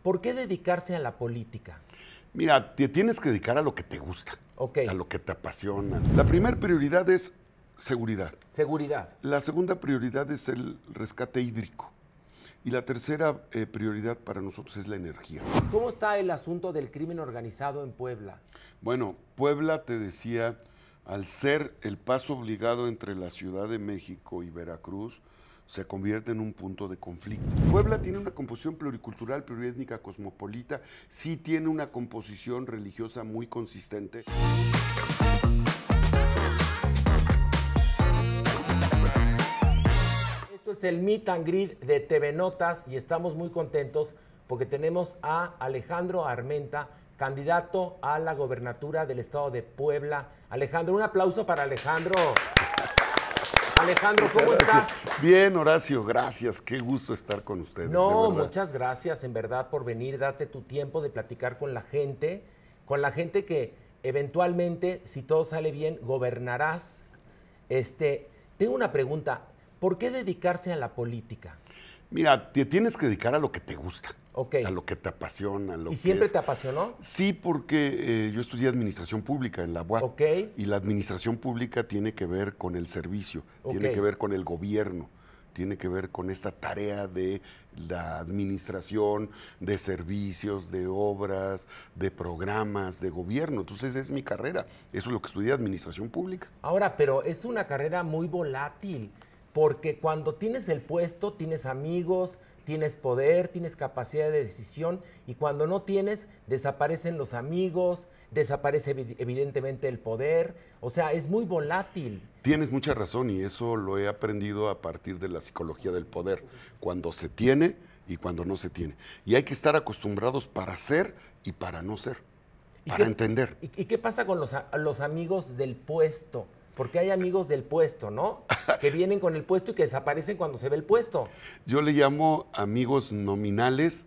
¿Por qué dedicarse a la política? Mira, te tienes que dedicar a lo que te gusta, Ok. a lo que te apasiona. La primera prioridad es seguridad. Seguridad. La segunda prioridad es el rescate hídrico. Y la tercera prioridad para nosotros es la energía. ¿Cómo está el asunto del crimen organizado en Puebla? Bueno, Puebla, te decía, al ser el paso obligado entre la Ciudad de México y Veracruz, se convierte en un punto de conflicto. Puebla tiene una composición pluricultural, pluriétnica, cosmopolita, sí tiene una composición religiosa muy consistente. Esto es el Meet and Greet de TV Notas y estamos muy contentos porque tenemos a Alejandro Armenta, candidato a la gobernatura del estado de Puebla. Alejandro, un aplauso para Alejandro. Alejandro, ¿cómo estás? Bien, Horacio, gracias. Qué gusto estar con ustedes. No, muchas gracias en verdad por venir, darte tu tiempo de platicar con la gente que eventualmente, si todo sale bien, gobernarás. Tengo una pregunta, ¿por qué dedicarse a la política? Mira, te tienes que dedicar a lo que te gusta, Ok. a lo que te apasiona. ¿Y siempre te apasionó? Sí, porque yo estudié administración pública en la UAP. Ok. Y la administración pública tiene que ver con el servicio, Ok. tiene que ver con el gobierno, tiene que ver con esta tarea de la administración, de servicios, de obras, de programas, de gobierno. Entonces es mi carrera, eso es lo que estudié, administración pública. Ahora, pero es una carrera muy volátil, porque cuando tienes el puesto, tienes amigos, tienes poder, tienes capacidad de decisión, y cuando no tienes, desaparecen los amigos, desaparece evidentemente el poder, o sea, es muy volátil. Tienes mucha razón y eso lo he aprendido a partir de la psicología del poder, cuando se tiene y cuando no se tiene. Y hay que estar acostumbrados para ser y para no ser, para entender. ¿Y qué pasa con los amigos del puesto? Porque hay amigos del puesto, ¿no? Que vienen con el puesto y que desaparecen cuando se ve el puesto. Yo le llamo amigos nominales,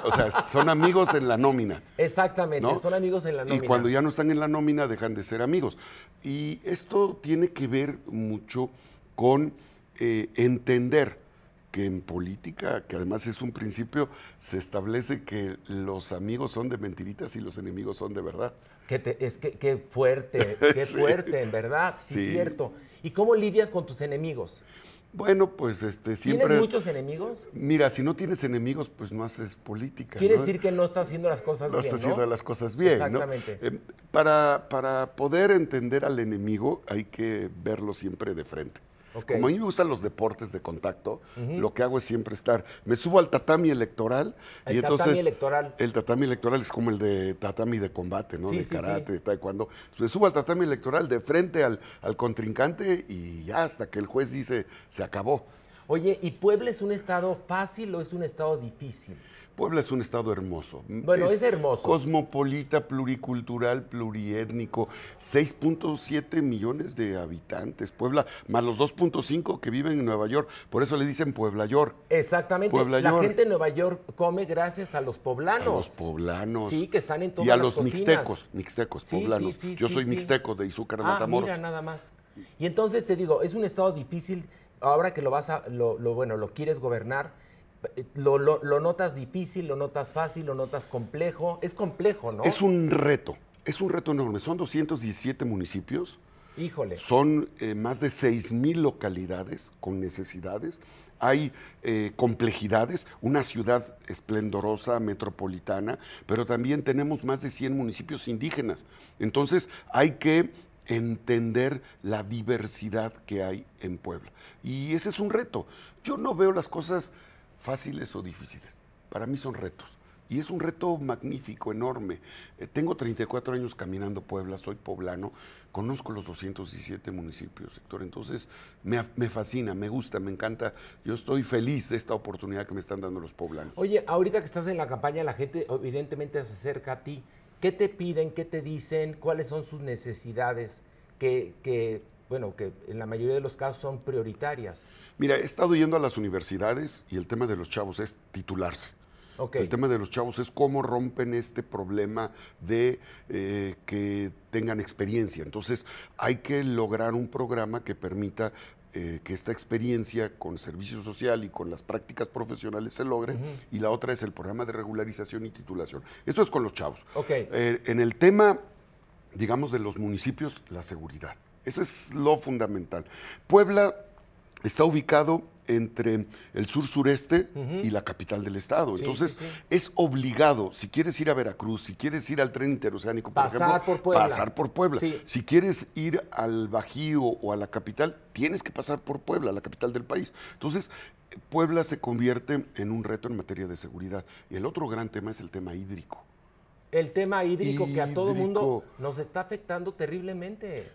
o sea, son amigos en la nómina. Exactamente, ¿no? son amigos en la nómina. Y cuando ya no están en la nómina dejan de ser amigos. Y esto tiene que ver mucho con entender que en política, que además es un principio, se establece que los amigos son de mentiritas y los enemigos son de verdad. Qué fuerte, qué Sí. fuerte, en verdad, sí es Sí. cierto. ¿Y cómo lidias con tus enemigos? Bueno, pues siempre... ¿Tienes muchos enemigos? Mira, si no tienes enemigos, pues no haces política. Quiere ¿no? decir que no estás haciendo las cosas No bien, estás ¿no? haciendo las cosas bien. Exactamente. ¿No? Para poder entender al enemigo hay que verlo siempre de frente. Ok. Como a mí me gustan los deportes de contacto, lo que hago es siempre me subo al tatami electoral. El y tatami entonces, electoral. El tatami electoral es como el de tatami de combate, ¿no? Sí, de sí, karate, sí. de taekwondo. Entonces, me subo al tatami electoral de frente al contrincante y ya hasta que el juez dice, se acabó. Oye, ¿y Puebla es un estado fácil o es un estado difícil? Puebla es un estado hermoso. Bueno, es hermoso. Cosmopolita, pluricultural, pluriétnico, 6.7 millones de habitantes. Puebla, más los 2.5 que viven en Nueva York. Por eso le dicen Puebla York. Exactamente. Puebla La York. gente de Nueva York come gracias a los poblanos. A los poblanos. Sí, que están en todas y a las los cocinas. mixtecos Sí, poblanos. sí, sí, Yo sí, soy sí. mixteco de Izúcar, Matamoros. Mira, nada más. Y entonces te digo, es un estado difícil, ahora que lo quieres gobernar, lo notas difícil, lo notas fácil, lo notas complejo. Es complejo, ¿no? Es un reto enorme. Son 217 municipios. Híjole. Son más de 6,000 localidades con necesidades. Hay complejidades, una ciudad esplendorosa, metropolitana, pero también tenemos más de 100 municipios indígenas. Entonces hay que entender la diversidad que hay en Puebla. Y ese es un reto. Yo no veo las cosas fáciles o difíciles. Para mí son retos. Y es un reto magnífico, enorme. Tengo 34 años caminando Puebla, soy poblano, conozco los 217 municipios, Héctor. Entonces, me fascina, me gusta, me encanta. Yo estoy feliz de esta oportunidad que me están dando los poblanos. Oye, ahorita que estás en la campaña, la gente evidentemente se acerca a ti. ¿Qué te piden? ¿Qué te dicen? ¿Cuáles son sus necesidades? Que en la mayoría de los casos son prioritarias. Mira, he estado yendo a las universidades y el tema de los chavos es titularse. Okay. El tema de los chavos es cómo rompen este problema de que tengan experiencia. Entonces, hay que lograr un programa que permita que esta experiencia con servicio social y con las prácticas profesionales se logre, y la otra es el programa de regularización y titulación. Esto es con los chavos. Ok. En el tema, digamos, de los municipios, la seguridad. Eso es lo fundamental. Puebla está ubicado entre el sur-sureste y la capital del estado. Sí, Entonces, sí, sí. es obligado, si quieres ir a Veracruz, si quieres ir al tren interoceánico, por Pasar ejemplo, por Puebla. pasar por Puebla. Sí. Si quieres ir al Bajío o a la capital, tienes que pasar por Puebla, la capital del país. Entonces, Puebla se convierte en un reto en materia de seguridad. Y el otro gran tema es el tema hídrico. El tema hídrico que a todo mundo Hídrico. nos está afectando terriblemente.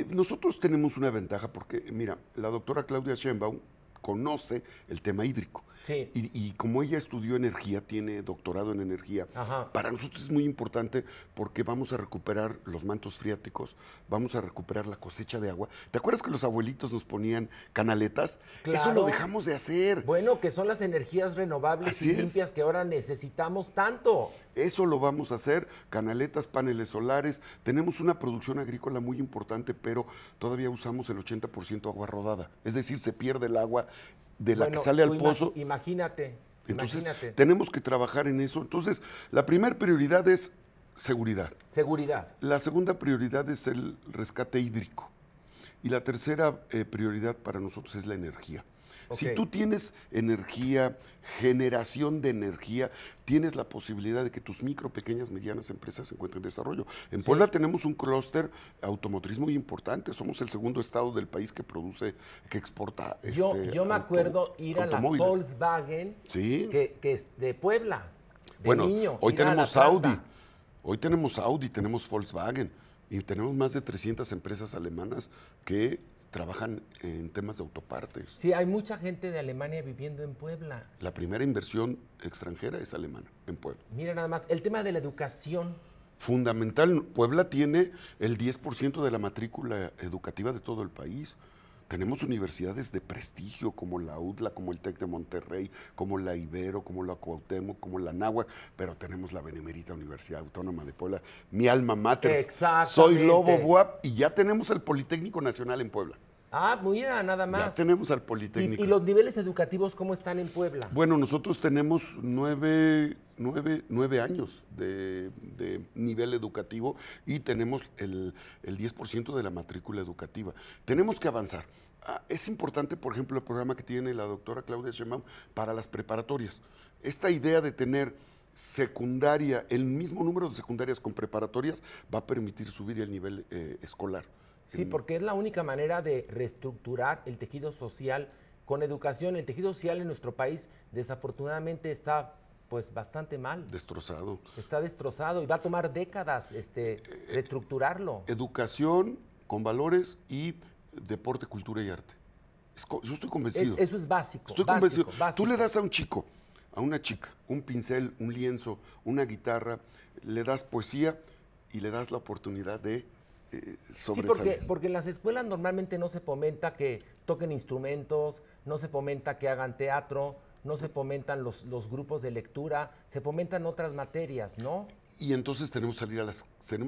Nosotros tenemos una ventaja porque, mira, la doctora Claudia Sheinbaum conoce el tema hídrico. Sí. Y como ella estudió energía, tiene doctorado en energía, Ajá. para nosotros es muy importante porque vamos a recuperar los mantos freáticos, vamos a recuperar la cosecha de agua. ¿Te acuerdas que los abuelitos nos ponían canaletas? Claro. Eso lo dejamos de hacer. Bueno, que son las energías renovables Así y es. limpias que ahora necesitamos tanto. Eso lo vamos a hacer, canaletas, paneles solares. Tenemos una producción agrícola muy importante, pero todavía usamos el 80% agua rodada. Es decir, se pierde el agua de la Bueno, que sale al tú pozo. Imagínate. Entonces, Imagínate. tenemos que trabajar en eso. Entonces, la primera prioridad es seguridad. Seguridad. La segunda prioridad es el rescate hídrico. Y la tercera prioridad para nosotros es la energía. Ok. Si tú tienes energía, generación de energía, tienes la posibilidad de que tus micro, pequeñas, medianas empresas se encuentren desarrollo. En Sí. Puebla tenemos un clúster automotriz muy importante. Somos el segundo estado del país que produce, que exporta Yo me acuerdo ir a la automóviles. Volkswagen, Sí. que es de Puebla, de Bueno, niño. hoy ir a la tenemos planta. Audi, hoy tenemos Audi, tenemos Volkswagen y tenemos más de 300 empresas alemanas que trabajan en temas de autopartes. Sí, hay mucha gente de Alemania viviendo en Puebla. La primera inversión extranjera es alemana en Puebla. Mira nada más, el tema de la educación. Fundamental, Puebla tiene el 10% de la matrícula educativa de todo el país. Tenemos universidades de prestigio como la UDLA, como el TEC de Monterrey, como la Ibero, como la Cuauhtémoc, como la Náhuac, pero tenemos la Benemérita Universidad Autónoma de Puebla, mi alma mater. Exactamente. Soy Lobo Buap y ya tenemos el Politécnico Nacional en Puebla. Ah, mira, nada Ya más. tenemos al Politécnico. ¿Y los niveles educativos cómo están en Puebla? Bueno, nosotros tenemos 9 años de nivel educativo y tenemos el 10% de la matrícula educativa. Tenemos que avanzar. Es importante, por ejemplo, el programa que tiene la doctora Claudia Sheinbaum para las preparatorias. Esta idea de tener secundaria, el mismo número de secundarias con preparatorias, va a permitir subir el nivel escolar. Sí, porque es la única manera de reestructurar el tejido social con educación. El tejido social en nuestro país desafortunadamente está pues bastante mal. Destrozado. Está destrozado y va a tomar décadas reestructurarlo. Educación con valores y deporte, cultura y arte. Yo estoy convencido. Eso es básico. Estoy básico, convencido. básico. Tú le das a un chico, a una chica, un pincel, un lienzo, una guitarra, le das poesía y le das la oportunidad de Sí, sobresalir. porque en las escuelas normalmente no se fomenta que toquen instrumentos, no se fomenta que hagan teatro, no se fomentan los grupos de lectura, se fomentan otras materias, ¿no? Y entonces tenemos que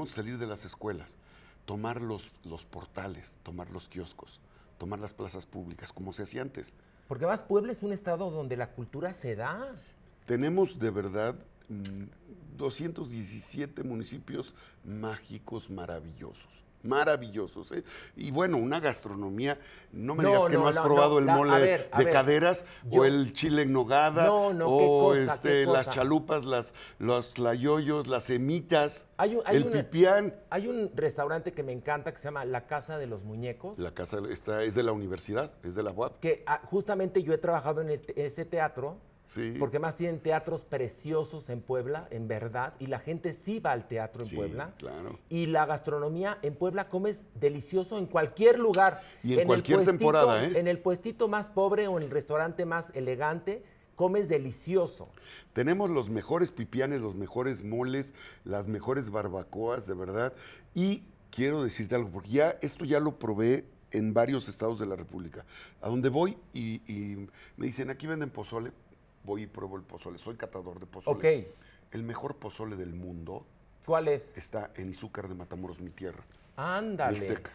salir de las escuelas, tomar los portales, tomar los kioscos, tomar las plazas públicas, como se hacía antes. Porque además Puebla es un estado donde la cultura se da. Tenemos de verdad 217 municipios mágicos, maravillosos, ¿eh? Y bueno, una gastronomía, no me digas que no has probado el mole de caderas o el chile en nogada o qué cosa. las chalupas, los tlayoyos, las semitas, Hay el pipián. Hay un restaurante que me encanta que se llama La Casa de los Muñecos. La casa es de la universidad, es de la UAP. Que justamente yo he trabajado en ese teatro. Sí. Porque más tienen teatros preciosos en Puebla, en verdad, y la gente sí va al teatro en Sí, Puebla. claro. Y la gastronomía en Puebla comes delicioso en cualquier lugar. Y en cualquier temporada, ¿eh? En el puestito más pobre o en el restaurante más elegante, comes delicioso. Tenemos los mejores pipianes, los mejores moles, las mejores barbacoas, de verdad. Y quiero decirte algo, porque esto ya lo probé en varios estados de la República. A donde voy y me dicen, aquí venden pozole, voy y pruebo el pozole. Soy catador de pozole. Ok. El mejor pozole del mundo ¿Cuál es? está en Izúcar de Matamoros, mi tierra. Ándale. Mixteca.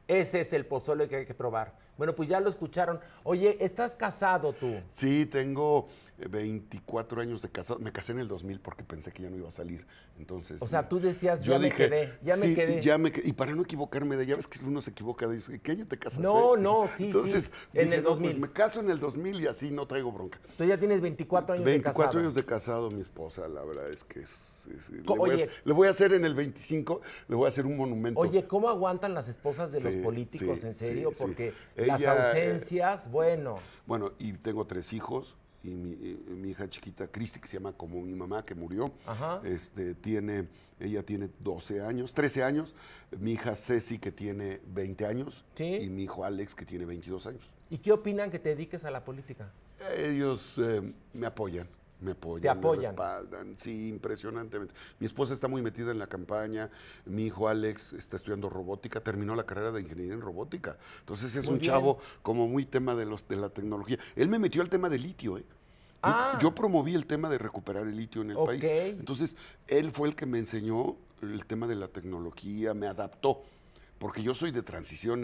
Ese es el pozole que hay que probar. Bueno, pues ya lo escucharon. Oye, ¿estás casado tú? Sí, tengo 24 años de casado. Me casé en el 2000 porque pensé que ya no iba a salir. Entonces, O sea, tú decías, yo ya me dije, quedé, ya me sí, quedé. y para no equivocarme ya ves que uno se equivoca, dice, ¿qué año te casaste? No, no, sí, Entonces, sí, en dije, el no, 2000. pues me caso en el 2000 y así no traigo bronca. Tú ya tienes 24 años 24 de casado. años de casado, mi esposa, la verdad es que Oye, le voy a hacer en el 25, le voy a hacer un monumento. Oye, ¿cómo aguantan las esposas de los Sí, políticos, sí, en serio? sí, sí. Porque Ella, las ausencias, bueno. Bueno, y tengo 3 hijos, y mi hija chiquita, Cristi, que se llama como mi mamá, que murió, Ajá. ella tiene 12 años, 13 años, mi hija Ceci, que tiene 20 años, Sí. y mi hijo Alex, que tiene 22 años. ¿Y qué opinan que te dediques a la política? Ellos me apoyan. ¿Te apoyan? Me respaldan, sí, impresionantemente. Mi esposa está muy metida en la campaña, mi hijo Alex está estudiando robótica, terminó la carrera de ingeniería en robótica. Entonces es Muy un bien. chavo como muy tema de la tecnología. Él me metió al tema del litio, ¿eh? Ah. Yo promoví el tema de recuperar el litio en el Ok. país. Entonces, él fue el que me enseñó el tema de la tecnología, me adaptó, porque yo soy de transición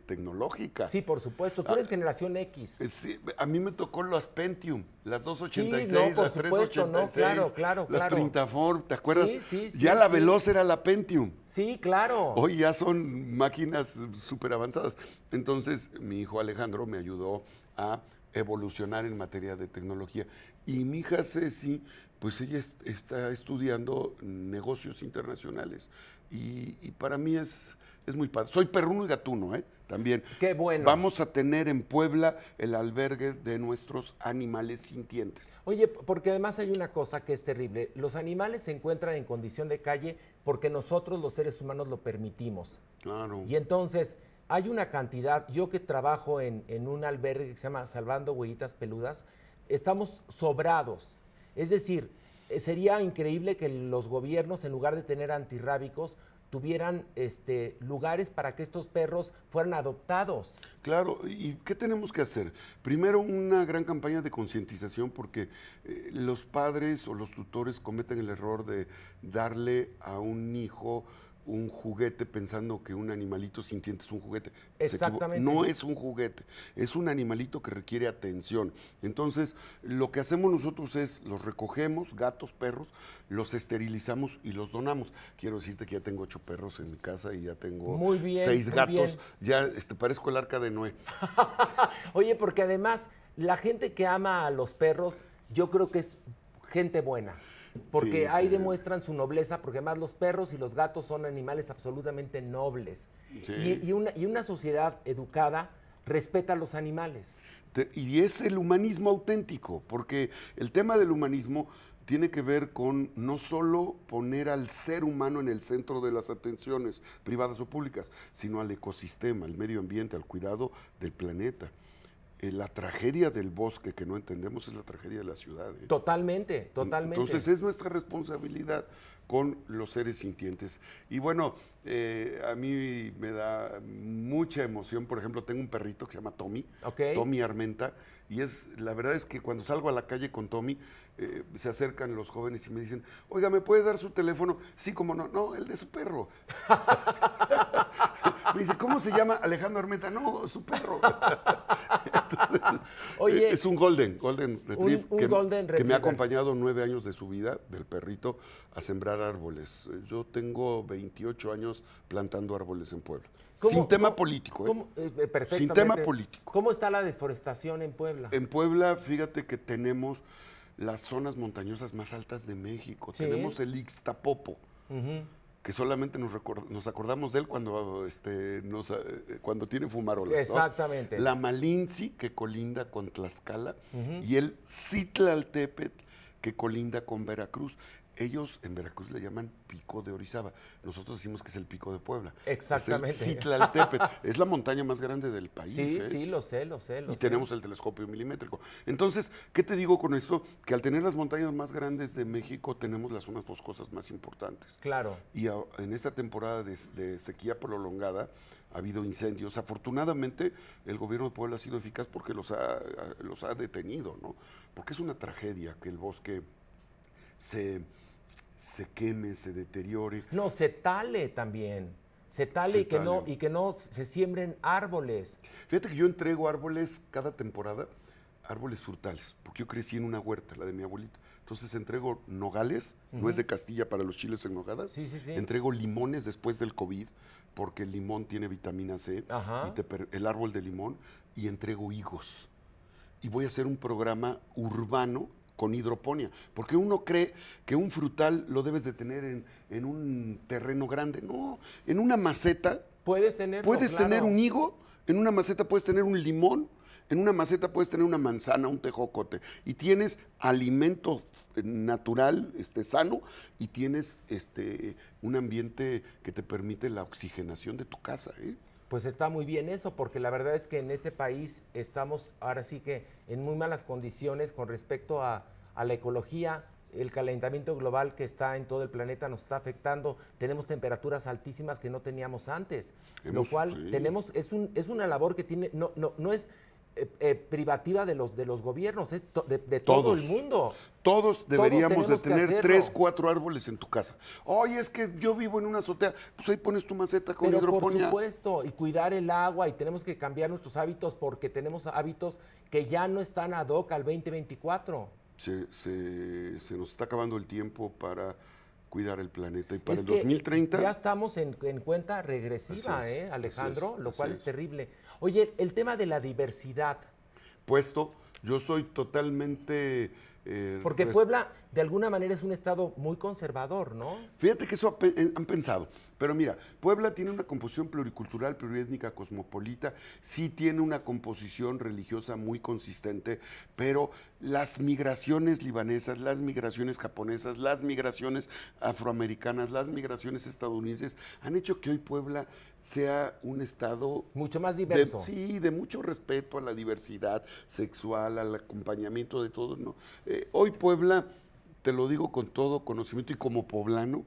tecnológica. Sí, por supuesto. Tú eres generación X. Sí, a mí me tocó las Pentium, las 286, Sí, no, por las supuesto, no, 386, claro, las claro. Printaform, ¿te acuerdas? Sí, sí, sí, ya la sí. Veloz era la Pentium. Sí, claro. Hoy ya son máquinas súper avanzadas. Entonces, mi hijo Alejandro me ayudó a evolucionar en materia de tecnología. Y mi hija Ceci, pues ella está estudiando negocios internacionales. Y para mí es muy padre. Soy perruno y gatuno, ¿eh? También. Qué bueno. Vamos a tener en Puebla el albergue de nuestros animales sintientes. Oye, porque además hay una cosa que es terrible. Los animales se encuentran en condición de calle porque nosotros los seres humanos lo permitimos. Claro. Y entonces hay una cantidad, yo que trabajo en un albergue que se llama Salvando Huellitas Peludas, estamos sobrados. Es decir, sería increíble que los gobiernos, en lugar de tener antirrábicos, tuvieran lugares para que estos perros fueran adoptados. Claro, ¿y qué tenemos que hacer? Primero, una gran campaña de concientización porque los padres o los tutores cometen el error de darle a un hijo un juguete pensando que un animalito sintiente es un juguete. Exactamente. No es un juguete, es un animalito que requiere atención. Entonces, lo que hacemos nosotros es los recogemos, gatos, perros, los esterilizamos y los donamos. Quiero decirte que ya tengo 8 perros en mi casa y ya tengo Muy bien, 6 muy gatos. bien. Ya parezco el arca de Noé. Oye, porque además la gente que ama a los perros, yo creo que es gente buena. Porque Sí, ahí demuestran su nobleza, porque además los perros y los gatos son animales absolutamente nobles. Sí. Y una sociedad educada respeta a los animales. Y es el humanismo auténtico, porque el tema del humanismo tiene que ver con no solo poner al ser humano en el centro de las atenciones privadas o públicas, sino al ecosistema, al medio ambiente, al cuidado del planeta. La tragedia del bosque que no entendemos es la tragedia de la ciudad. Totalmente, totalmente. Entonces es nuestra responsabilidad con los seres sintientes. Y bueno, a mí me da mucha emoción. Por ejemplo, tengo un perrito que se llama Tommy, Ok. Tommy Armenta, y la verdad es que cuando salgo a la calle con Tommy, se acercan los jóvenes y me dicen, oiga, ¿me puede dar su teléfono? Sí, como no, no, el de su perro. Me dice, ¿cómo se llama? Alejandro Armenta. No, su perro. Entonces, Oye, es un Golden Retriever, un que, Golden que me Retriever. ha acompañado 9 años de su vida, del perrito, a sembrar árboles. Yo tengo 28 años plantando árboles en Puebla. Sin tema político, ¿eh? Perfectamente. Sin tema político. ¿Cómo está la deforestación en Puebla? En Puebla, fíjate que tenemos las zonas montañosas más altas de México. Sí. Tenemos el Ixtapopo, que solamente nos acordamos de él cuando, cuando tiene fumarolas, ¿no? Exactamente. La Malinzi, que colinda con Tlaxcala, y el Citlaltépetl, que colinda con Veracruz. Ellos en Veracruz le llaman Pico de Orizaba. Nosotros decimos que es el Pico de Puebla. Exactamente. Es el Citlaltépetl. Es la montaña más grande del país. Sí, ¿eh? sí, lo sé. Y tenemos el telescopio milimétrico. Entonces, ¿qué te digo con esto? Que al tener las montañas más grandes de México, tenemos las zonas boscosas más importantes. Claro. Y en esta temporada de sequía prolongada ha habido incendios. Afortunadamente, el gobierno de Puebla ha sido eficaz porque los ha detenido, ¿no? Porque es una tragedia que el bosque se queme, se deteriore. No, se tale también. se tale y que no se siembren árboles. Fíjate que yo entrego árboles cada temporada, árboles frutales, porque yo crecí en una huerta, la de mi abuelita. Entonces entrego nogales, nuez de Castilla para los chiles en nogadas. Sí, sí, sí. Entrego limones después del COVID, porque el limón tiene vitamina C, Ajá. el árbol de limón, y entrego higos. Y voy a hacer un programa urbano con hidroponía, porque uno cree que un frutal lo debes de tener en un terreno grande. No, en una maceta Puedes tenerlo, puedes claro. tener un higo, en una maceta puedes tener un limón, en una maceta puedes tener una manzana, un tejocote, y tienes alimento natural, sano, y tienes un ambiente que te permite la oxigenación de tu casa, ¿eh? Pues está muy bien eso, porque la verdad es que en este país estamos ahora sí que en muy malas condiciones con respecto a la ecología. El calentamiento global que está en todo el planeta nos está afectando. Tenemos temperaturas altísimas que no teníamos antes, lo cual Sí. tenemos es una labor que tiene no es privativa de los gobiernos, es de todo Todos. el mundo. Todos deberíamos de tenemos que tener hacerlo. 3, 4 árboles en tu casa. Oye, es que yo vivo en una azotea, pues ahí pones tu maceta con Pero por hidroponía. supuesto, y cuidar el agua, y tenemos que cambiar nuestros hábitos porque tenemos hábitos que ya no están ad hoc al 2024. Se nos está acabando el tiempo para cuidar el planeta y para Es el que 2030. ya estamos en cuenta regresiva, Así es, Alejandro, así es, lo cual así es es. terrible. Oye, el tema de la diversidad, Puesto, yo soy totalmente... porque Puebla de alguna manera es un estado muy conservador, ¿no? Fíjate que eso han pensado. Pero mira, Puebla tiene una composición pluricultural, pluriétnica, cosmopolita, sí tiene una composición religiosa muy consistente, pero las migraciones libanesas, las migraciones japonesas, las migraciones afroamericanas, las migraciones estadounidenses han hecho que hoy Puebla sea un estado Mucho más diverso. de mucho respeto a la diversidad sexual, al acompañamiento de todos, ¿no? Hoy Puebla, te lo digo con todo conocimiento y como poblano,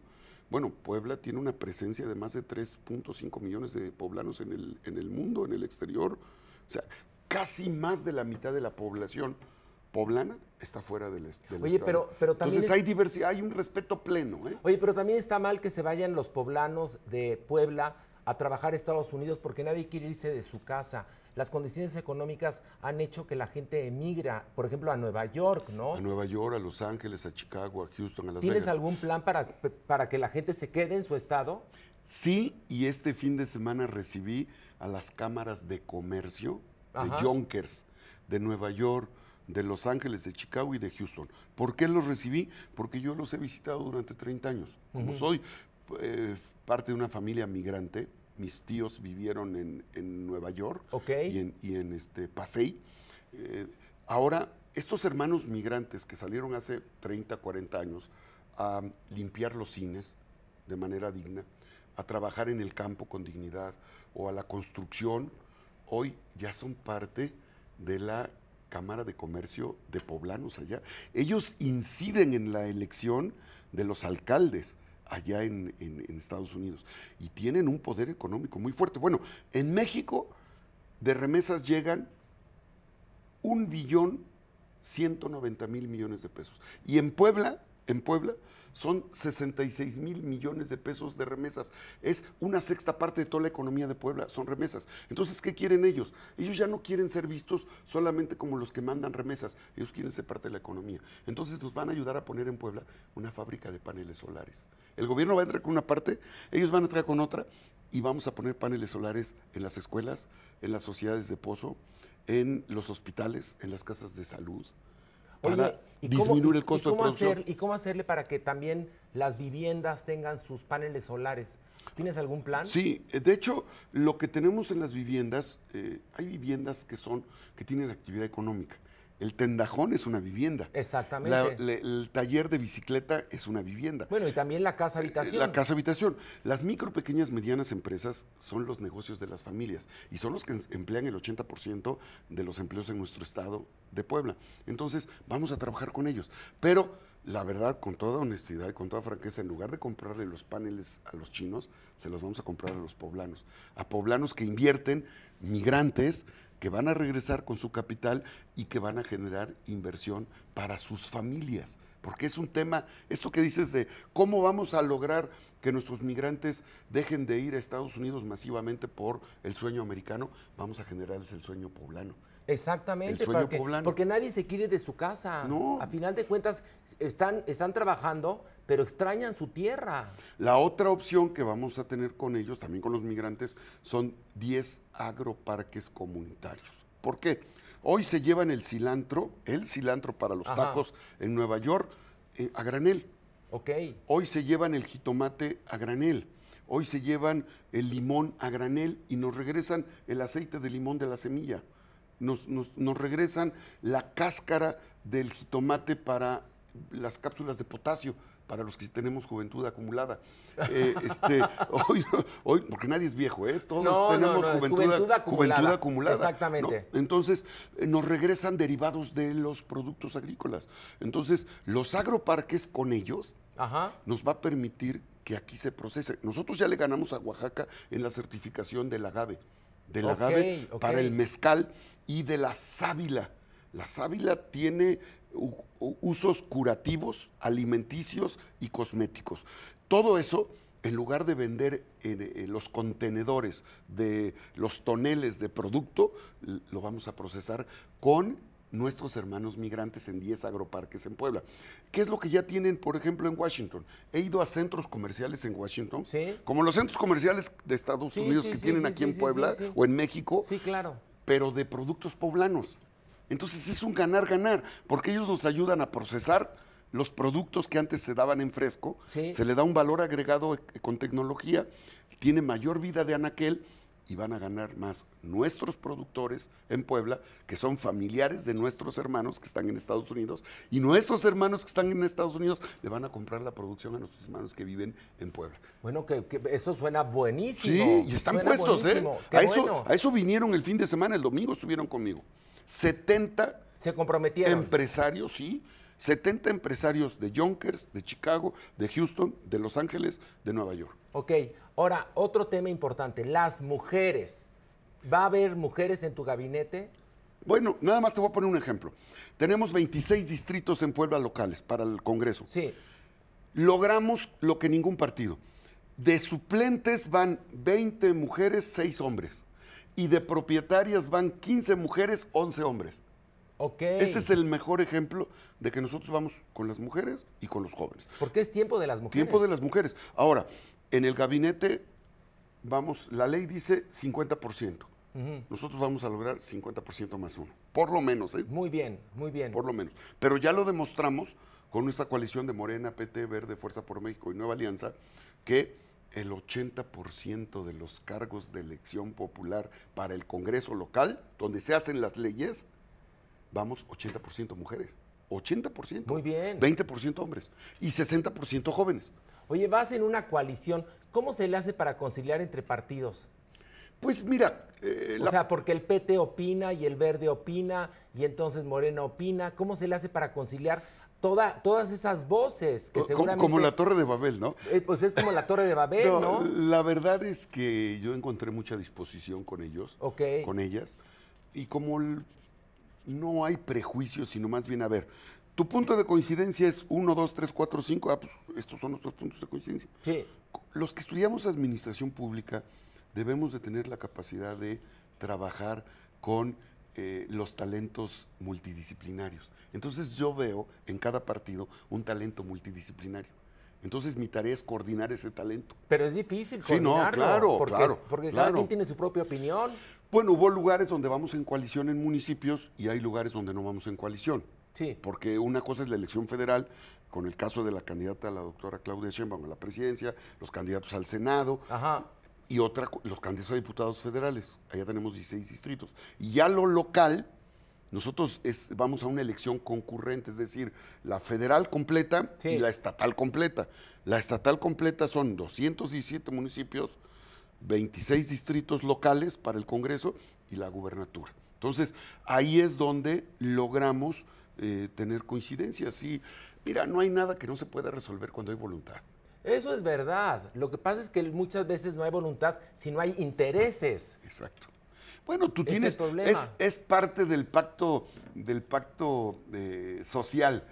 bueno, Puebla tiene una presencia de más de 3.5 millones de poblanos en el mundo, en el exterior. O sea, casi más de la mitad de la población poblana está fuera del Oye, estado. pero también Entonces hay diversidad, hay un respeto pleno, ¿eh? Oye, pero también está mal que se vayan los poblanos de Puebla a trabajar a Estados Unidos porque nadie quiere irse de su casa. Las condiciones económicas han hecho que la gente emigra, por ejemplo, a Nueva York, ¿no? A Nueva York, a Los Ángeles, a Chicago, a Houston, a Las ¿Tienes Vegas. algún plan para que la gente se quede en su estado? Sí, y este fin de semana recibí a las cámaras de comercio Ajá. de Yonkers, de Nueva York, de Los Ángeles, de Chicago y de Houston. ¿Por qué los recibí? Porque yo los he visitado durante 30 años. Como soy parte de una familia migrante, mis tíos vivieron en Nueva York Ok. y en Pasay. Ahora, estos hermanos migrantes que salieron hace 30, 40 años a limpiar los cines de manera digna, a trabajar en el campo con dignidad o a la construcción, hoy ya son parte de la Cámara de Comercio de poblanos allá. Ellos inciden en la elección de los alcaldes allá en Estados Unidos y tienen un poder económico muy fuerte. Bueno, en México de remesas llegan 1.190.000.000.000 de pesos. Y en Puebla son 66.000 millones de pesos de remesas. Es una sexta parte de toda la economía de Puebla, son remesas. Entonces, ¿qué quieren ellos? Ellos ya no quieren ser vistos solamente como los que mandan remesas, ellos quieren ser parte de la economía. Entonces nos van a ayudar a poner en Puebla una fábrica de paneles solares. El gobierno va a entrar con una parte, ellos van a entrar con otra, y vamos a poner paneles solares en las escuelas, en las sociedades de pozo, en los hospitales, en las casas de salud, para Oye, disminuir el costo de producción. ¿Y cómo hacerle para que también las viviendas tengan sus paneles solares? ¿Tienes algún plan? Sí, de hecho, lo que tenemos en las viviendas, hay viviendas que tienen actividad económica. El tendajón es una vivienda. Exactamente. El taller de bicicleta es una vivienda. Bueno, y también la casa habitación. La casa habitación. Las micro, pequeñas, medianas empresas son los negocios de las familias y son los que emplean el 80% de los empleos en nuestro estado de Puebla. Entonces, vamos a trabajar con ellos. Pero, la verdad, con toda honestidad y con toda franqueza, en lugar de comprarle los paneles a los chinos, se los vamos a comprar a los poblanos. A poblanos que invierten, migrantes, que van a regresar con su capital y que van a generar inversión para sus familias. porque es un tema, esto que dices de cómo vamos a lograr que nuestros migrantes dejen de ir a Estados Unidos masivamente por el sueño americano, vamos a generarles el sueño poblano. Exactamente, El sueño poblano. porque nadie se quiere de su casa. No. A final de cuentas, están trabajando, pero extrañan su tierra. La otra opción que vamos a tener con ellos, también con los migrantes, son 10 agroparques comunitarios. ¿Por qué? Hoy se llevan el cilantro para los tacos en Nueva York a granel. Ok. Hoy se llevan el jitomate a granel. Hoy se llevan el limón a granel y nos regresan el aceite de limón de la semilla. Nos regresan la cáscara del jitomate para las cápsulas de potasio, para los que tenemos juventud acumulada. Hoy, porque nadie es viejo, todos tenemos juventud acumulada. Exactamente. ¿No? Entonces, nos regresan derivados de los productos agrícolas. Entonces, los agroparques con ellos nos va a permitir que aquí se procese. Nosotros ya le ganamos a Oaxaca en la certificación del agave. Para el mezcal y de la sábila. La sábila tiene usos curativos, alimenticios y cosméticos. Todo eso, en lugar de vender en los contenedores de los toneles de producto, lo vamos a procesar con nuestros hermanos migrantes en 10 agroparques en Puebla. ¿Qué es lo que ya tienen, por ejemplo, en Washington? He ido a centros comerciales en Washington, como los centros comerciales de Estados Unidos que tienen aquí en Puebla o en México, claro, pero de productos poblanos. Entonces es un ganar-ganar, porque ellos nos ayudan a procesar los productos que antes se daban en fresco, se le da un valor agregado con tecnología, tiene mayor vida de anaquel, y van a ganar más nuestros productores en Puebla, que son familiares de nuestros hermanos que están en Estados Unidos, y nuestros hermanos que están en Estados Unidos le van a comprar la producción a nuestros hermanos que viven en Puebla. Bueno, que eso suena buenísimo. Sí, y están puestos, Buenísimo. A eso vinieron el fin de semana, el domingo estuvieron conmigo. 70 se comprometieron. Empresarios, 70 empresarios de Yonkers, de Chicago, de Houston, de Los Ángeles, de Nueva York. Ok, ahora, otro tema importante, las mujeres. ¿Va a haber mujeres en tu gabinete? Bueno, nada más te voy a poner un ejemplo. Tenemos 26 distritos en Puebla locales para el Congreso. Sí. Logramos lo que ningún partido. De suplentes van 20 mujeres, 6 hombres. Y de propietarias van 15 mujeres, 11 hombres. Ok. Ese es el mejor ejemplo de que nosotros vamos con las mujeres y con los jóvenes. Porque es tiempo de las mujeres. Tiempo de las mujeres. Ahora, en el gabinete, la ley dice 50%. Nosotros vamos a lograr 50% más uno. Por lo menos, Muy bien, muy bien. Por lo menos. Pero ya lo demostramos con nuestra coalición de Morena, PT, Verde, Fuerza por México y Nueva Alianza, que el 80% de los cargos de elección popular para el Congreso local, donde se hacen las leyes, vamos 80% mujeres. 80%. Muy bien. 20% hombres. Y 60% jóvenes. Oye, vas en una coalición. ¿Cómo se le hace para conciliar entre partidos? Pues mira... o sea, porque el PT opina y el Verde opina y entonces Morena opina. ¿Cómo se le hace para conciliar todas esas voces que seguramente... Como la Torre de Babel, ¿no? Pues es como la Torre de Babel, ¿no? La verdad es que yo encontré mucha disposición con ellos, con ellas, y como no hay prejuicios, sino más bien, a ver, tu punto de coincidencia es 1, 2, 3, 4, 5, pues estos son nuestros puntos de coincidencia. Sí. Los que estudiamos administración pública debemos de tener la capacidad de trabajar con los talentos multidisciplinarios. Entonces yo veo en cada partido un talento multidisciplinario. Entonces mi tarea es coordinar ese talento. Pero es difícil coordinarlo. Porque cada quien tiene su propia opinión. Bueno, hubo lugares donde vamos en coalición en municipios y hay lugares donde no vamos en coalición. Sí. Porque una cosa es la elección federal, con el caso de la candidata, la doctora Claudia Sheinbaum, a la presidencia, los candidatos al Senado. Y otra, los candidatos a diputados federales. Allá tenemos 16 distritos. Y ya lo local, nosotros vamos a una elección concurrente, es decir, la federal completa y la estatal completa. La estatal completa son 217 municipios, 26 distritos locales para el Congreso y la gubernatura. Entonces, ahí es donde logramos tener coincidencias. Y mira, no hay nada que no se pueda resolver cuando hay voluntad. Eso es verdad. Lo que pasa es que muchas veces no hay voluntad si no hay intereses. Exacto. Bueno, tú tienes, es parte del pacto social.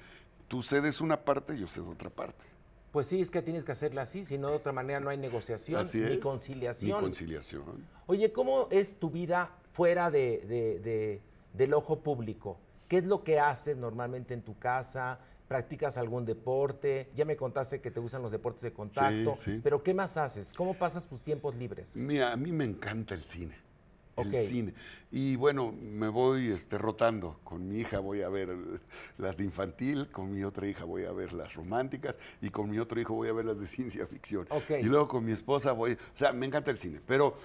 tú cedes una parte, yo cedo otra parte. Pues sí, es que tienes que hacerla así, si no de otra manera no hay negociación Así ni es. conciliación. Ni conciliación. Oye, ¿cómo es tu vida fuera del ojo público? ¿Qué es lo que haces normalmente en tu casa? ¿Practicas algún deporte? Ya me contaste que te gustan los deportes de contacto, Sí. pero ¿qué más haces? ¿Cómo pasas tus tiempos libres? Mira, a mí me encanta el cine. El Ok. cine. Y bueno, me voy rotando. Con mi hija voy a ver las de infantil, con mi otra hija voy a ver las románticas y con mi otro hijo voy a ver las de ciencia ficción. Ok. Y luego con mi esposa voy... O sea, me encanta el cine, pero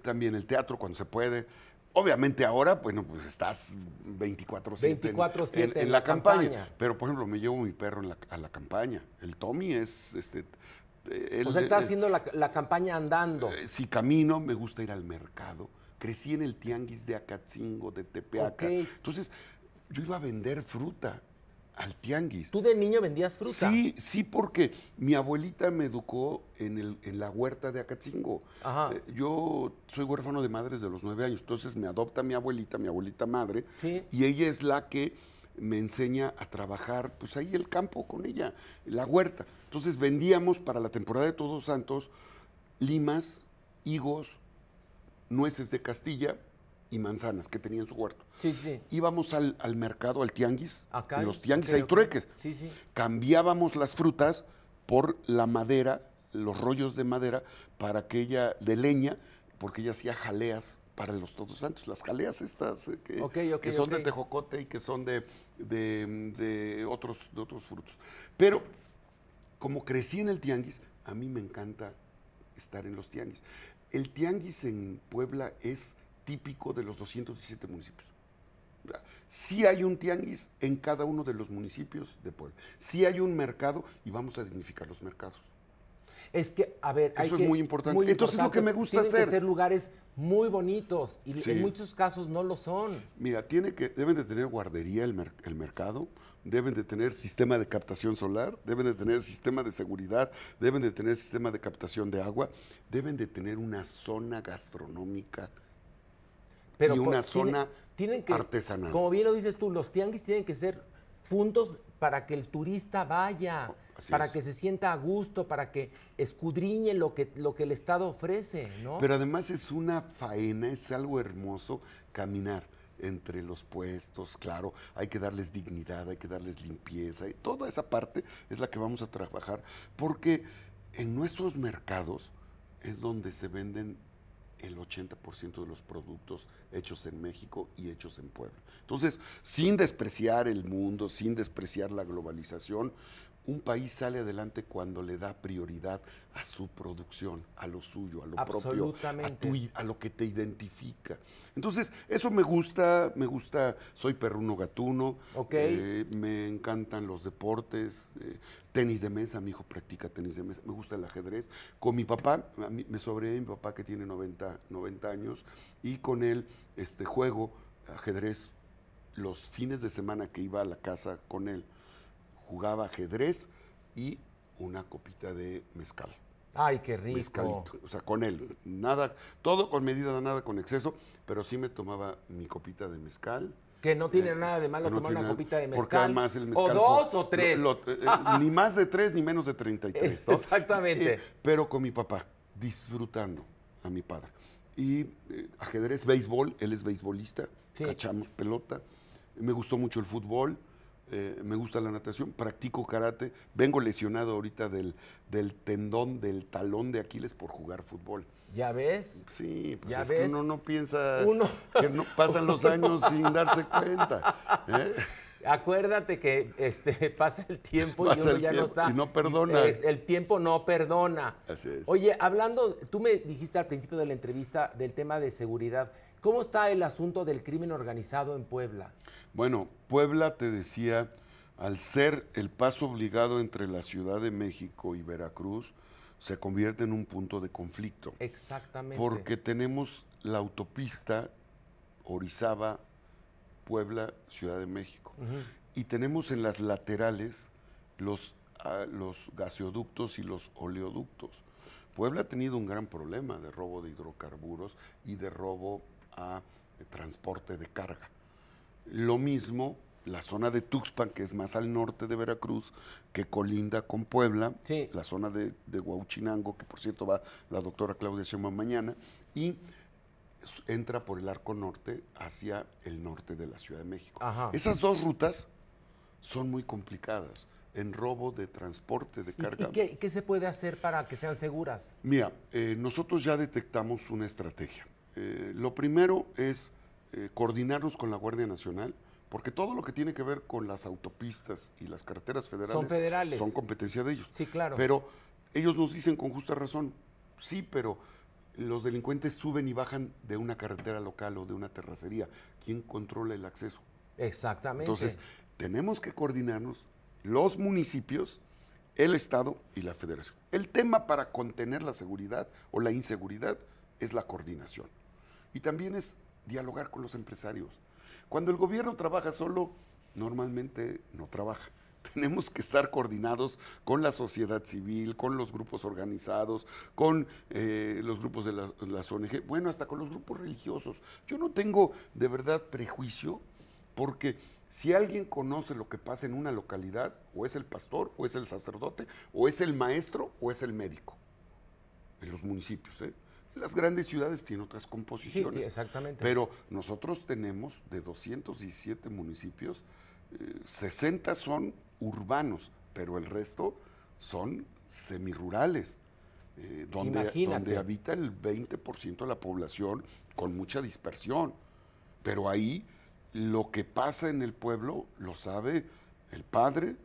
también el teatro cuando se puede. Obviamente ahora, bueno, pues estás 24/7 24/7 en la campaña. Pero, por ejemplo, me llevo mi perro a la campaña. El Tommy es... O sea, estás haciendo la campaña andando. Si camino, me gusta ir al mercado. Crecí en el tianguis de Acatzingo, de Tepeaca. Ok. Entonces, yo iba a vender fruta al tianguis. ¿Tú de niño vendías fruta? Sí, porque mi abuelita me educó en la huerta de Acatzingo. Ajá. Yo soy huérfano de madre desde los 9 años, entonces me adopta mi abuelita madre, Sí. y ella es la que me enseña a trabajar, pues ahí el campo con ella, la huerta. Entonces vendíamos para la temporada de Todos Santos limas, higos, nueces de Castilla y manzanas que tenía en su huerto. Sí. Íbamos al mercado, al tianguis. Acá. En los tianguis Ok, hay ok. trueques. Sí. Cambiábamos las frutas por la madera, los rollos de madera, para que ella, de leña, porque ella hacía jaleas para los Todos Santos. Las jaleas estas que son de tejocote y que son de otros frutos. Pero como crecí en el tianguis, a mí me encanta estar en los tianguis. El tianguis en Puebla es típico de los 217 municipios. Sí hay un tianguis en cada uno de los municipios de Puebla. Sí hay un mercado y vamos a dignificar los mercados. Es que, a ver, eso es muy importante. Entonces, lo que me gusta tienen hacer. que ser lugares muy bonitos y Sí. en muchos casos no lo son. Mira, deben de tener guardería el mercado, deben de tener sistema de captación solar, deben de tener sistema de seguridad, deben de tener sistema de captación de agua, deben de tener una zona gastronómica y una zona artesanal. Como bien lo dices tú, los tianguis tienen que ser puntos para que el turista vaya, Así para es. que se sienta a gusto, para que escudriñe lo que el Estado ofrece, ¿no? Pero además es una faena, es algo hermoso caminar entre los puestos, claro, hay que darles dignidad, hay que darles limpieza, y toda esa parte es la que vamos a trabajar, porque en nuestros mercados es donde se venden el 80% de los productos hechos en México y hechos en Puebla. Entonces, sin despreciar el mundo, sin despreciar la globalización, un país sale adelante cuando le da prioridad a su producción, a lo suyo, a lo propio, a lo que te identifica. Entonces, eso me gusta, soy perruno gatuno, me encantan los deportes, tenis de mesa, mi hijo practica tenis de mesa, me gusta el ajedrez. Con mi papá, me sobrevive mi papá que tiene 90 años, y con él juego ajedrez los fines de semana que iba a la casa con él. Jugaba ajedrez y una copita de mezcal. Ay, qué rico. Mezcalito, o sea, con él. Nada, todo con medida, nada con exceso, pero sí me tomaba mi copita de mezcal. Que no tiene nada de malo tomar una copita de mezcal. Porque además el mezcal... O dos o tres. Ni más de 3 ni menos de 33, ¿no? Exactamente. Pero con mi papá, disfrutando a mi padre. Y ajedrez, béisbol, él es beisbolista, cachamos pelota. Me gustó mucho el fútbol. Me gusta la natación, practico karate, vengo lesionado ahorita del tendón, del talón de Aquiles por jugar fútbol. ¿Ya ves? Sí, pues ¿Ya es ves? que uno no piensa que no pasan los años sin darse cuenta. Acuérdate que pasa el tiempo y uno ya no está. Y no perdona. El tiempo no perdona. Así es. Oye, tú me dijiste al principio de la entrevista del tema de seguridad. ¿Cómo está el asunto del crimen organizado en Puebla? Bueno, Puebla, te decía, al ser el paso obligado entre la Ciudad de México y Veracruz, se convierte en un punto de conflicto. Exactamente. Porque tenemos la autopista Orizaba, Puebla, Ciudad de México. Y tenemos en las laterales los gaseoductos y los oleoductos. Puebla ha tenido un gran problema de robo de hidrocarburos y de robo a transporte de carga. Lo mismo la zona de Tuxpan, que es más al norte de Veracruz, que colinda con Puebla, Sí. la zona de Huauchinango, que por cierto va la doctora Claudia Sheinbaum mañana, y entra por el arco norte hacia el norte de la Ciudad de México. Ajá. Esas dos rutas son muy complicadas en robo de transporte de carga. ¿Y qué se puede hacer para que sean seguras? Mira, nosotros ya detectamos una estrategia. Lo primero es coordinarnos con la Guardia Nacional, porque todo lo que tiene que ver con las autopistas y las carreteras federales son competencia de ellos. Sí, claro. Pero ellos nos dicen con justa razón, sí, pero los delincuentes suben y bajan de una carretera local o de una terracería. ¿Quién controla el acceso? Exactamente. Entonces, tenemos que coordinarnos los municipios, el Estado y la Federación. El tema para contener la seguridad o la inseguridad es la coordinación. Y también es dialogar con los empresarios. Cuando el gobierno trabaja solo, normalmente no trabaja. Tenemos que estar coordinados con la sociedad civil, con los grupos organizados, con los grupos de las ONG, bueno, hasta con los grupos religiosos. Yo no tengo de verdad prejuicio, porque si alguien conoce lo que pasa en una localidad, o es el pastor, o es el sacerdote, o es el maestro, o es el médico, en los municipios, ¿eh? Las grandes ciudades tienen otras composiciones. Sí, exactamente. Pero nosotros tenemos de 217 municipios, 60 son urbanos, pero el resto son semirurales, donde habita el 20% de la población con mucha dispersión. Pero ahí lo que pasa en el pueblo lo sabe el padre,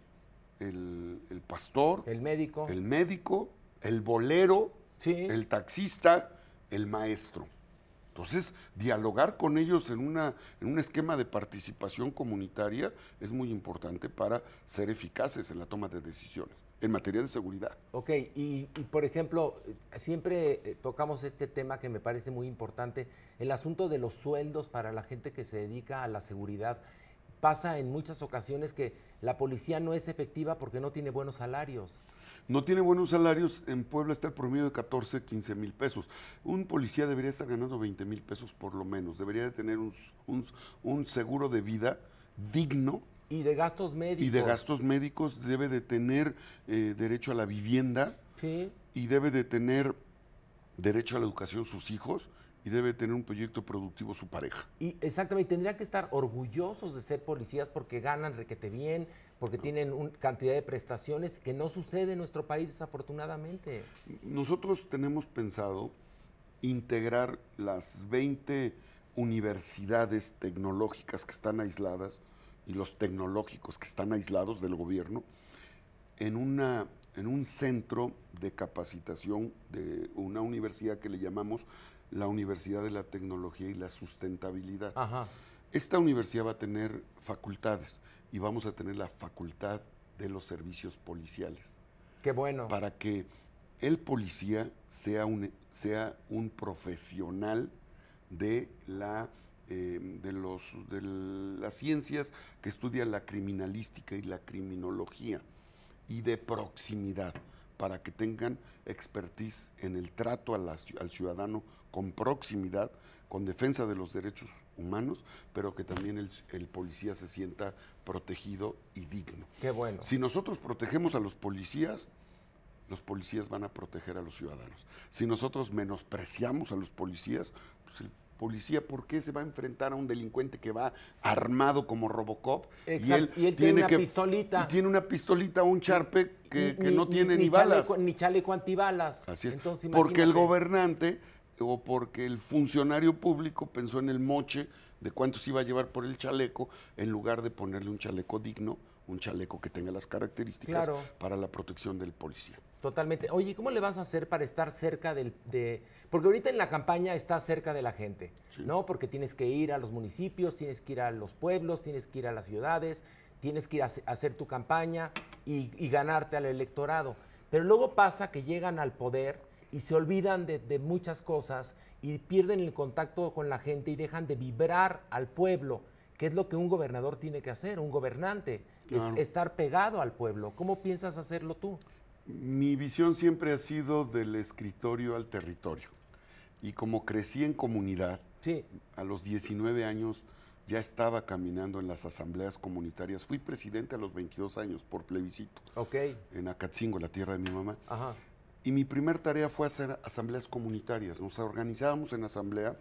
el pastor, el médico, el bolero, sí, el taxista, el maestro. Entonces, dialogar con ellos en un esquema de participación comunitaria es muy importante para ser eficaces en la toma de decisiones en materia de seguridad. Ok, y por ejemplo, siempre tocamos este tema que me parece muy importante, el asunto de los sueldos para la gente que se dedica a la seguridad. Pasa en muchas ocasiones que la policía no es efectiva porque no tiene buenos salarios. No tiene buenos salarios. En Puebla está el promedio de 14, 15 mil pesos. Un policía debería estar ganando 20 mil pesos por lo menos. Debería de tener un seguro de vida digno. Y de gastos médicos. Y de gastos médicos. Debe de tener derecho a la vivienda. Sí. Y debe de tener derecho a la educación sus hijos. Y debe tener un proyecto productivo su pareja. Y exactamente, tendrían que estar orgullosos de ser policías porque ganan requete bien, porque tienen una cantidad de prestaciones que no sucede en nuestro país desafortunadamente. Nosotros tenemos pensado integrar las 20 universidades tecnológicas que están aisladas y los tecnológicos que están aislados del gobierno en un centro de capacitación de una universidad que le llamamos la Universidad de la Tecnología y la Sustentabilidad. Ajá. Esta universidad va a tener facultades y vamos a tener la facultad de los servicios policiales. Qué bueno. Para que el policía sea un profesional de las ciencias que estudian la criminalística y la criminología y de proximidad, para que tengan expertise en el trato al ciudadano con proximidad, con defensa de los derechos humanos, pero que también el policía se sienta protegido y digno. Qué bueno. Si nosotros protegemos a los policías van a proteger a los ciudadanos. Si nosotros menospreciamos a los policías, pues el policía, ¿por qué se va a enfrentar a un delincuente que va armado como Robocop? Exacto. Y él tiene una pistolita. Y tiene una pistolita o un charpe que no tiene ni balas. Ni chaleco antibalas. Así es. Entonces, porque el gobernante o porque el funcionario público pensó en el moche de cuánto se iba a llevar por el chaleco, en lugar de ponerle un chaleco digno, un chaleco que tenga las características para la protección del policía. Totalmente. Oye, ¿cómo le vas a hacer para estar cerca porque ahorita en la campaña estás cerca de la gente, sí, ¿no? Porque tienes que ir a los municipios, tienes que ir a los pueblos, tienes que ir a las ciudades, tienes que ir a hacer tu campaña y ganarte al electorado. Pero luego pasa que llegan al poder y se olvidan de muchas cosas y pierden el contacto con la gente y dejan de vibrar al pueblo, que es lo que un gobernador tiene que hacer, un gobernante, claro, estar pegado al pueblo. ¿Cómo piensas hacerlo tú? Mi visión siempre ha sido del escritorio al territorio. Y como crecí en comunidad, sí, a los 19 años ya estaba caminando en las asambleas comunitarias. Fui presidente a los 22 años por plebiscito. Ok. En Acatzingo, la tierra de mi mamá. Ajá. Y mi primer tarea fue hacer asambleas comunitarias. Nos organizábamos en asamblea,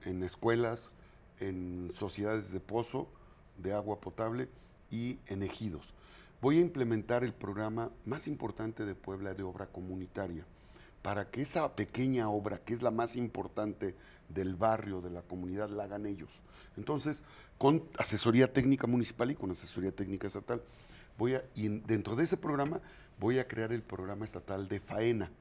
en escuelas, en sociedades de pozo, de agua potable y en ejidos. Voy a implementar el programa más importante de Puebla de obra comunitaria, para que esa pequeña obra, que es la más importante del barrio, de la comunidad, la hagan ellos. Entonces, con asesoría técnica municipal y con asesoría técnica estatal, dentro de ese programa voy a crear el programa estatal de faena.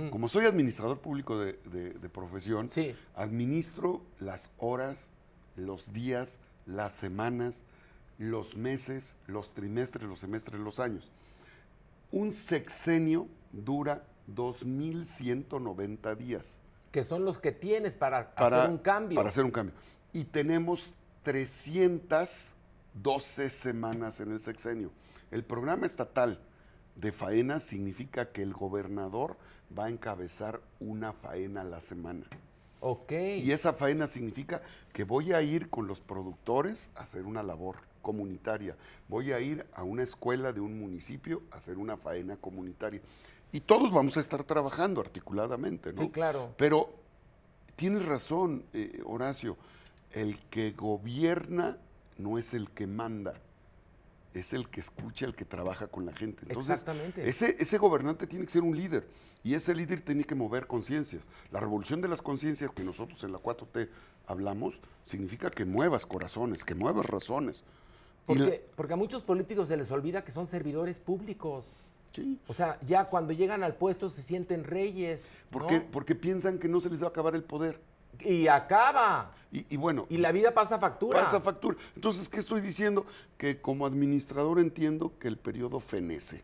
Como soy administrador público de profesión, sí, administro las horas, los días, las semanas, los meses, los trimestres, los semestres, los años. Un sexenio dura 2.190 días. Que son los que tienes para hacer un cambio. Para hacer un cambio. Y tenemos 312 semanas en el sexenio. El programa estatal de faena significa que el gobernador va a encabezar una faena a la semana. Ok. Y esa faena significa que voy a ir con los productores a hacer una labor comunitaria. Voy a ir a una escuela de un municipio a hacer una faena comunitaria. Y todos vamos a estar trabajando articuladamente, ¿no? Sí, claro. Pero tienes razón, Horacio, el que gobierna no es el que manda, es el que escucha, el que trabaja con la gente. Entonces, exactamente. Ese gobernante tiene que ser un líder y ese líder tiene que mover conciencias. La revolución de las conciencias que nosotros en la 4T hablamos significa que muevas corazones, que muevas razones. Porque a muchos políticos se les olvida que son servidores públicos. Sí. O sea, ya cuando llegan al puesto se sienten reyes. ¿No? Porque piensan que no se les va a acabar el poder. Y acaba. Y bueno. Y la vida pasa factura. Pasa factura. Entonces, ¿qué estoy diciendo? Que como administrador entiendo que el periodo fenece.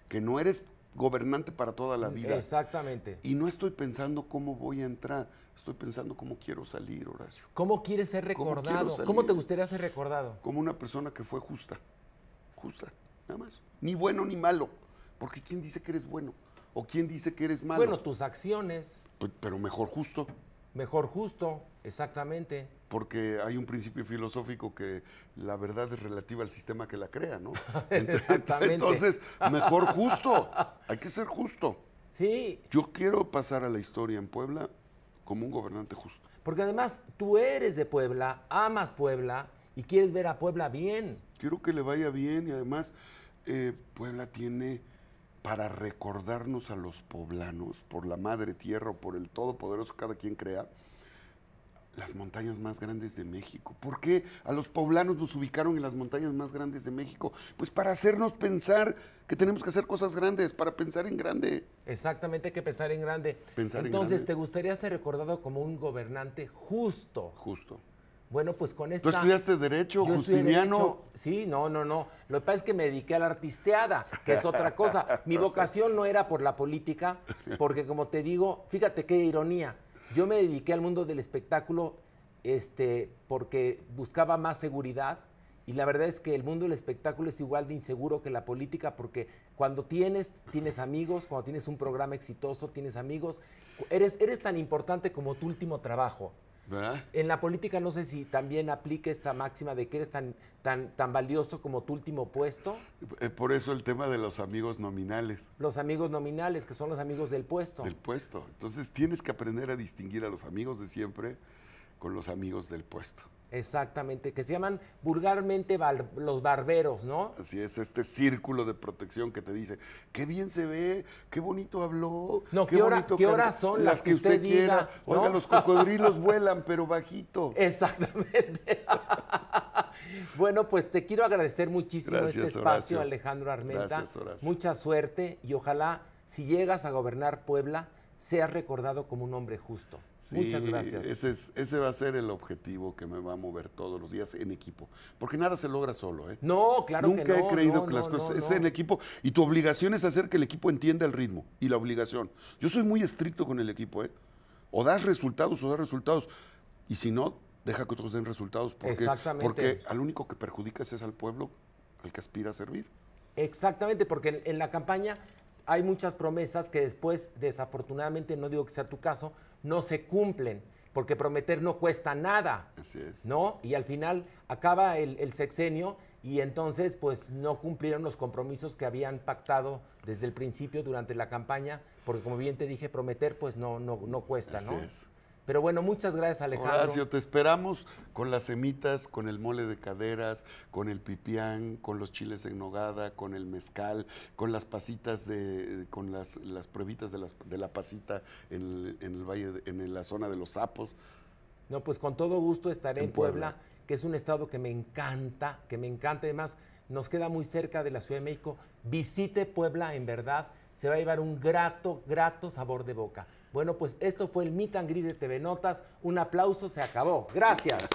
Que no eres gobernante para toda la vida. Exactamente. Y no estoy pensando cómo voy a entrar. Estoy pensando cómo quiero salir, Horacio. ¿Cómo quieres ser recordado? ¿Cómo te gustaría ser recordado? Como una persona que fue justa. Justa, nada más. Ni bueno ni malo. Porque ¿quién dice que eres bueno? ¿O quién dice que eres malo? Bueno, tus acciones. Pero mejor justo. Mejor justo, exactamente. Porque hay un principio filosófico que la verdad es relativa al sistema que la crea, ¿no? Exactamente. Entonces, mejor justo. Hay que ser justo. Sí. Yo quiero pasar a la historia en Puebla como un gobernante justo. Porque además tú eres de Puebla, amas Puebla y quieres ver a Puebla bien. Quiero que le vaya bien y además Puebla tiene para recordarnos a los poblanos, por la madre tierra o por el todopoderoso, cada quien crea, las montañas más grandes de México. ¿Por qué a los poblanos nos ubicaron en las montañas más grandes de México? Pues para hacernos pensar que tenemos que hacer cosas grandes, para pensar en grande. Exactamente, hay que pensar en grande. Pensar Entonces, en grande. ¿te gustaría ser recordado como un gobernante justo? Justo. Bueno, pues con esta... ¿Tú estudiaste Derecho, Yo estudié Justiniano? Derecho. Sí, no. Lo que pasa es que me dediqué a la artisteada, que es otra cosa. Mi vocación no era por la política, porque como te digo, fíjate qué ironía. Yo me dediqué al mundo del espectáculo porque buscaba más seguridad y la verdad es que el mundo del espectáculo es igual de inseguro que la política porque cuando tienes amigos, cuando tienes un programa exitoso, tienes amigos, eres tan importante como tu último trabajo. ¿Verdad? En la política no sé si también aplique esta máxima de que eres tan valioso como tu último puesto. Por eso el tema de los amigos nominales. Los amigos nominales, que son los amigos del puesto. Del puesto. Entonces tienes que aprender a distinguir a los amigos de siempre con los amigos del puesto. Exactamente, que se llaman vulgarmente los barberos, ¿no? Así es, este círculo de protección que te dice, qué bien se ve, qué bonito habló. No, ¿qué horas son las que usted diga? Quiera. ¿No? Oiga, los cocodrilos vuelan, pero bajito. Exactamente. Bueno, pues te quiero agradecer muchísimo Gracias, este espacio, Horacio. Alejandro Armenta. Gracias, Horacio. Mucha suerte y ojalá, si llegas a gobernar Puebla, seas recordado como un hombre justo. Sí, muchas gracias. Ese va a ser el objetivo que me va a mover todos los días en equipo. Porque nada se logra solo, ¿eh? No, claro que no. Nunca he creído que las cosas... Es en equipo. Y tu obligación es hacer que el equipo entienda el ritmo y la obligación. Yo soy muy estricto con el equipo, ¿eh? O das resultados o das resultados. Y si no, deja que otros den resultados. Exactamente. Porque al único que perjudicas es al pueblo al que aspira a servir. Exactamente, porque en la campaña hay muchas promesas que después, desafortunadamente, no digo que sea tu caso, no se cumplen. porque prometer no cuesta nada. Así es. ¿No? Y al final acaba el sexenio y entonces pues no cumplieron los compromisos que habían pactado desde el principio durante la campaña, porque como bien te dije, prometer pues no cuesta, Así ¿no? es. Pero bueno, muchas gracias, Alejandro. Horacio, te esperamos con las semitas, con el mole de caderas, con el pipián, con los chiles en nogada, con el mezcal, con las pasitas con las pruebitas de la pasita en el valle, en la zona de los Sapos. No, pues con todo gusto estaré en Puebla, Puebla, que es un estado que me encanta. Además, nos queda muy cerca de la Ciudad de México. Visite Puebla, en verdad, se va a llevar un grato sabor de boca. Bueno, pues esto fue el Meet and Greet de TV Notas. Un aplauso, se acabó. Gracias.